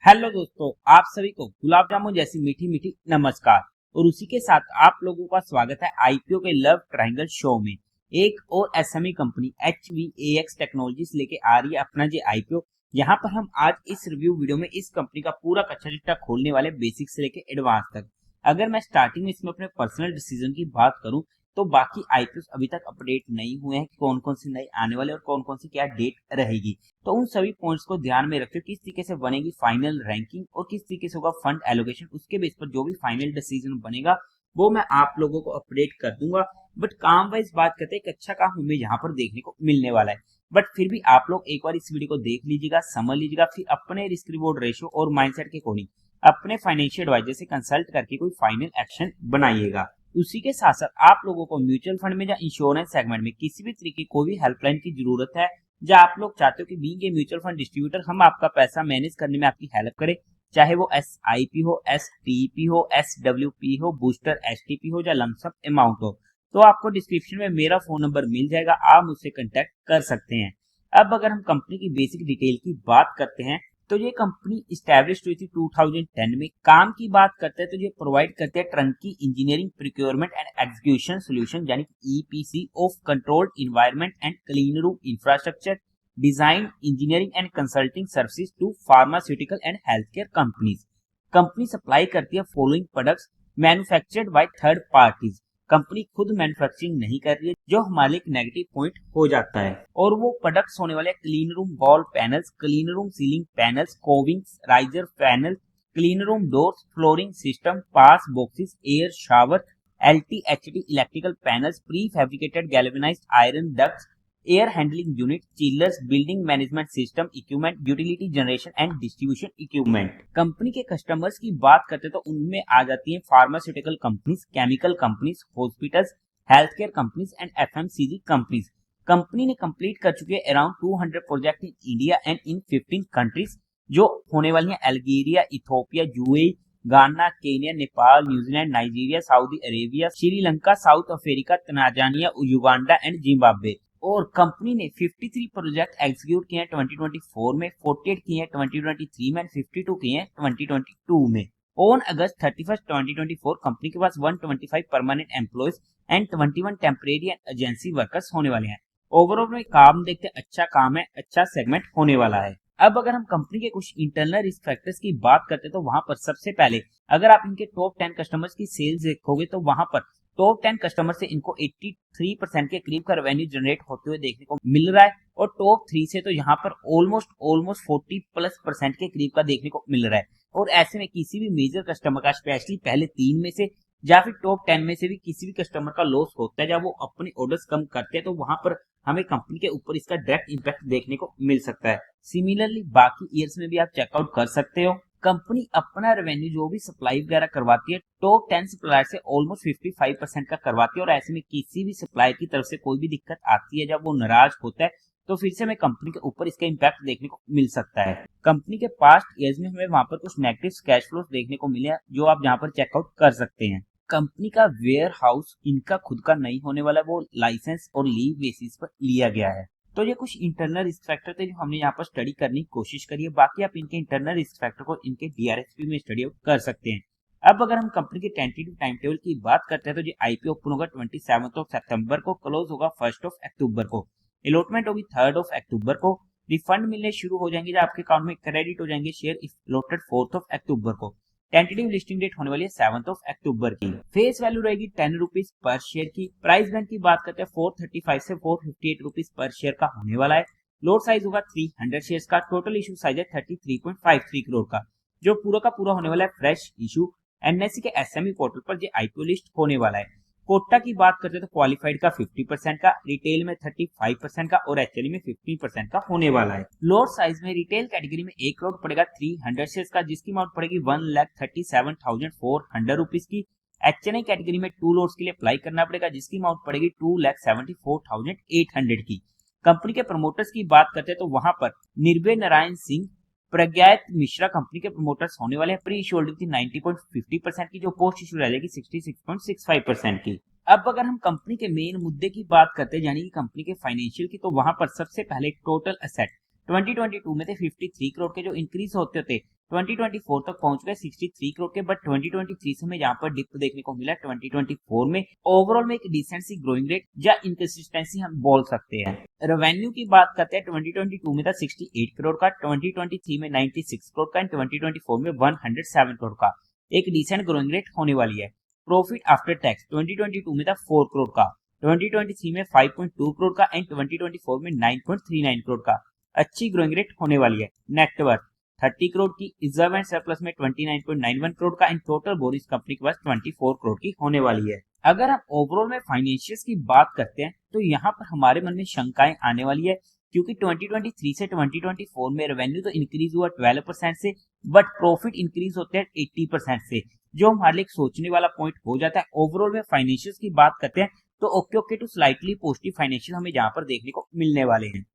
Hello दोस्तों, आप सभी को गुलाब जामुन जैसी मीठी मीठी नमस्कार। और उसी के साथ आप लोगों का स्वागत है आईपीओ के लव ट्रायंगल शो में। एक और एसएमई कंपनी HVAX टेक्नोलॉजीज लेके आ रही है अपना ये आईपीओ। यहाँ पर हम आज इस रिव्यू वीडियो में इस कंपनी का पूरा कच्चा चिट्ठा खोलने वाले, बेसिक से लेके एडवांस तक। अगर मैं स्टार्टिंग में इसमें अपने पर्सनल डिसीजन की बात करूं तो बाकी आईपीओ अभी तक अपडेट नहीं हुए हैं कि कौन कौन से नए आने वाले और कौन कौन सी क्या डेट रहेगी। तो उन सभी पॉइंट्स को ध्यान में रखते हुए किस तरीके से बनेगी फाइनल रैंकिंग और किस तरीके से होगा फंड एलोकेशन, उसके बेस पर जो भी फाइनल डिसीजन बनेगा वो मैं आप लोगों को अपडेट कर दूंगा। बट काम वाइज बात करते हैं, एक अच्छा काम हमें यहाँ पर देखने को मिलने वाला है। बट फिर भी आप लोग एक बार इस वीडियो को देख लीजिएगा, समझ लीजिएगा, फिर अपने रिस्क रिवॉर्ड रेशियो और माइंडसेट के अकॉर्डिंग अपने फाइनेंशियल एडवाइजर से कंसल्ट करके कोई फाइनल एक्शन बनाइएगा। उसी के साथ साथ आप लोगों को म्यूचुअल फंड में या इंश्योरेंस सेगमेंट में किसी भी तरीके की कोई भी हेल्पलाइन की जरूरत है, या आप लोग चाहते हो कि being a mutual fund distributor हम आपका पैसा मैनेज करने में आपकी हेल्प करें, चाहे वो SIP हो, STP हो, SWP हो, बूस्टर STP हो या लमसम अमाउंट हो, तो आपको डिस्क्रिप्शन में मेरा फोन नंबर मिल जाएगा, आप मुझसे कांटेक्ट कर सकते हैं। अब अगर हम कंपनी की बेसिक डिटेल की बात करते हैं तो ये कंपनी स्टैब्लिश हुई थी 2010 में। काम की बात करते हैं तो ये प्रोवाइड करते हैं turnkey engineering, procurement and execution solution यानी EPC of controlled environment and clean room infrastructure, design, engineering and consulting services to pharmaceutical and health care companies. Company supply करती है following products manufactured by third parties. Company खुद manufacturing नहीं कर रही है, जो हमारे एक नेगेटिव पॉइंट हो जाता है। और वो प्रोडक्ट्स होने वाले clean room wall panels, clean room ceiling panels, covings, riser panel, clean room doors, flooring system, pass boxes, air shower, LTHT electrical panels, pre fabricated galvanised iron ducts, air handling unit, chillers, building management system equipment, utility generation and distribution equipment. Company के customers की बात करते तो उनमें आ जाती है pharmaceutical companies, chemical companies, hospitals, health care companies and FMCG companies. Company ने कंप्लीट कर चुकी है around 200 project in India and in 15 countries, जो होने वाली हैं अल्जीरिया, इथोपिया, यूएई, गाना, Kenya, Nepal, New Zealand, Nigeria, Saudi Arabia, Sri Lanka, south Africa, Tanzania, Uganda and Zimbabwe. और कंपनी ने 53 प्रोजेक्ट एग्जीक्यूट किए हैं 2024 में, 48 किए हैं 2023 में, 52 किए हैं 2022 में। ऑन अगस्त 31 2024 कंपनी के पास 125 permanent employees and 21 temporary and agency workers होने वाले हैं। ओवरऑल में काम देखते अच्छा काम है, अच्छा सेगमेंट होने वाला है। अब अगर हम कंपनी के कुछ इंटरनल रिस्क फैक्टर्स की बात करते हैं तो वहां पर सबसे पहले अगर आप इनके टॉप 10 कस्टमर्स की सेल्स देखोगे तो वहां पर टॉप 10 कस्टमर से इनको 83% के करीब का रेवेन्यू जनरेट होते हुए देखने को मिल रहा है। और टॉप 3 से तो यहाँ पर ऑलमोस्ट 40+% के करीब का देखने को मिल रहा है। और ऐसे में किसी भी मेजर कस्टमर का, स्पेशली पहले 3 में से या फिर टॉप 10 में से भी किसी भी कस्टमर का लॉस होता है जब वो अपने ऑर्डर्स कम करते हैं, तो वहां पर हमें कंपनी के ऊपर इसका डायरेक्ट इंपैक्ट देखने को मिल सकता है। सिमिलरली बाकी ईयर्स में भी आप चेकआउट कर सकते हो। कंपनी अपना रेवेन्यू जो भी सप्लाई वगैरह करवाती है टॉप 10 सप्लायर से ऑलमोस्ट 55% का करवाती है। और ऐसे में किसी भी सप्लायर की तरफ से कोई भी दिक्कत आती है, जब वो नाराज होता है, तो फिर से हमें कंपनी के ऊपर इसका इंपैक्ट देखने को मिल सकता है। कंपनी के पास्ट ईयर्स में हमें वहां पर कुछ नेगेटिव कैश फ्लोज देखने को मिले, जो आप यहाँ पर चेकआउट कर सकते हैं। कंपनी का वेयर हाउस इनका खुद का नहीं होने वाला, वो लाइसेंस और लीव बेसिस पर लिया गया है। तो ये कुछ इंटरनल रिस्क फैक्टर थे जो हमने यहाँ पर स्टडी करने की कोशिश करी है। बाकी आप इनके इंटरनल रिस्क फैक्टर को इनके DRHP में स्टडी आउट कर सकते हैं। अब अगर हम कंपनी के टेंटेटिव टाइम टेबल की बात करते हैं तो ये IPO ओपन होगा 27 सितंबर को, क्लोज होगा 1 अक्टूबर को, अलॉटमेंट होगी 3 अक्टूबर को, रिफंड मिलने शुरू हो जाएंगे, जो आपके अकाउंट में क्रेडिट हो जाएंगे शेयर अलॉटेड 4 अक्टूबर को। टेंटेटिव लिस्टिंग डेट होने वाली है 7 अक्टूबर की। फेस वैल्यू रहेगी 10 रुपीज पर शेयर की। प्राइस बैंड की बात करते हैं 435 से 458 रुपीज पर शेयर का होने वाला है। लोड साइज होगा 300 शेयर्स का। टोटल इशू साइज है 33.53 करोड़ का, जो पूरा का पूरा होने वाला है फ्रेश इशू। NSE के SME पोर्टल पर ये IPO लिस्ट होने वाला है। कोटा की बात करते हैं तो क्वालिफाइड का 50% का, रिटेल में 35% का और HLE में 15% का होने वाला है। लोट साइज में रिटेल कैटेगरी में 1 करोड़ पड़ेगा 300 शेयर्स का, जिसकी अमाउंट पड़ेगी 1,37,400 रुपीज की। HNI कैटेगरी में 2 लोट्स के लिए अप्लाई करना पड़ेगा, जिसकी अमाउंट पड़ेगी 2,74,800 की। कंपनी के प्रमोटर्स की बात करते हैं तो वहां पर निर्भय नारायण सिंह, प्रज्ञात मिश्रा कंपनी के प्रमोटर्स होने वाले हैं। प्री इशू होल्डिंग थी 90.50% की, जो पोस्ट इशू रह जाएगी 66.65% की। अब अगर हम कंपनी के मेन मुद्दे की बात करते हैं, यानी कि कंपनी के फाइनेंशियल की, तो वहां पर सबसे पहले टोटल एसेट 2022 में थे 53 करोड़ के, जो इंक्रीज होते होते 2024 तक पहुंच गए 63 करोड़ के, बट 2023 से हमें यहाँ पर डिप देखने को मिला 2024 में। ओवरऑल में एक डिसेंट सी ग्रोइंग रेट या इनकंसिस्टेंसी हम बोल सकते हैं। रेवेन्यू की बात करते हैं, 2022 में था 68 करोड़ का, 2023 में 96 करोड़ का एंड 2024 में 107 करोड़ का। एक डिसेंट ग्रोइंग रेट होने वाली है। प्रॉफिट आफ्टर टैक्स 2022 में था 4 करोड़ का, 2023 में 5.2 करोड़ का एंड 2024 में 9.39 करोड़ का। अच्छी ग्रोइंग रेट होने वाली है। नेटवर्थ 30 करोड़ की, रिजर्व एंड सरप्लस में 29.91 करोड़ का एंड टोटल बोरिस कंपनी के पास 24 करोड़ की होने वाली है। अगर हम ओवरऑल में फाइनेंशियल्स की बात करते हैं तो यहाँ पर हमारे मन में शंकाएं आने वाली है, क्योंकि 2023 से 2024 में रेवेन्यू तो इंक्रीज हुआ 12% से, बट प्रॉफिट इंक्रीज होते हैं 80% से, जो हमारे लिए सोचने वाला पॉइंट हो जाता है। ओवरऑल में फाइनेंशियल्स की बात करते हैं तो okay to slightly positive financial हमें यहाँ पर देखने को मिलने वाले हैं।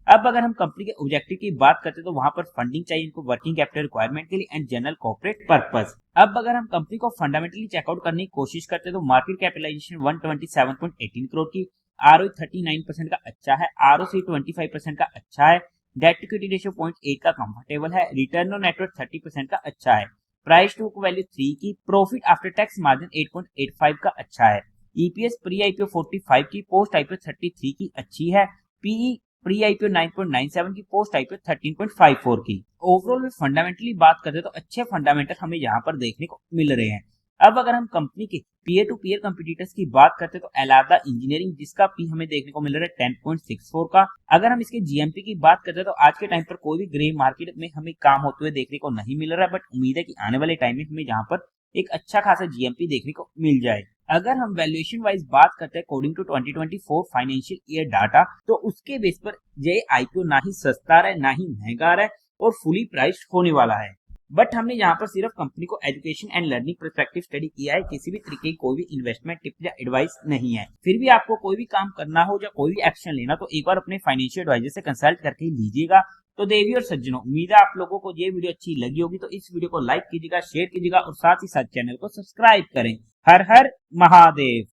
अब अगर हम कंपनी के ऑब्जेक्टिव की बात करते हैं तो वहां पर फंडिंग चाहिए इनको वर्किंग कैपिटल रिक्वायरमेंट के लिए एंड जनरल कॉर्पोरेट पर्पस। अब अगर हम कंपनी को फंडामेंटली चेकआउट करने की कोशिश करते हैं तो मार्केट कैपिटलाइजेशन 127.18 करोड़ की, आरओई 39% का अच्छा है, आरओसी 25% का अच्छा है, डेट इक्विटी रेशियो 0.8 का कंफर्टेबल है, रिटर्न ऑन नेटवर्थ 30% का अच्छा है, प्राइस टू बुक वैल्यू 3 की, प्रॉफिट आफ्टर टैक्स मार्जिन 8.85 का अच्छा है, ईपीएस प्री आईपीओ 45 की, पोस्ट आईपीओ 33 की अच्छी है, पीई प्री आईपीओ 9.97 की, पोस्ट आईपीओ 13.54 की। ओवरऑल में फंडामेंटली बात करते हैं तो अच्छे फंडामेंटल हमें यहाँ पर देखने को मिल रहे हैं। अब अगर हम कंपनी के पीयर टू पीयर कंपटीटर्स की बात करते हैं तो एलादा इंजीनियरिंग, जिसका पी हमें देखने को मिल रहा है 10.64 का। अगर हम इसके जीएमपी की बात करते हैं तो आज के टाइम पर कोई भी ग्रे मार्केट में हमें काम होते हुए देखने को नहीं मिल रहा है, बट उम्मीद है कि आने वाले टाइम में हमें यहाँ पर एक अच्छा खासा जीएमपी देखने को मिल जाए। अगर हम वैल्यूएशन वाइज बात करते हैं according to 2024 financial year data, तो उसके बेस पर ये आईपीओ ना ही सस्ता रहा है ना ही महंगा रहा है और फुली प्राइस्ड होने वाला है। बट हमने यहाँ पर सिर्फ कंपनी को education and learning perspective study किया है, किसी भी तरीके की कोई भी इन्वेस्टमेंट टिप या एडवाइस नहीं है। फिर भी आपको कोई भी काम करना हो या कोई भी एक्शन लेना तो एक बार अपने फाइनेंशियल एडवाइजर से कंसल्ट करके लीजिएगा। तो देवी और सज्जनों, उम्मीद है आप लोगों को ये वीडियो अच्छी लगी होगी, तो इस वीडियो को लाइक कीजिएगा, शेयर कीजिएगा और साथ ही साथ चैनल को सब्सक्राइब करें। हर हर महादेव।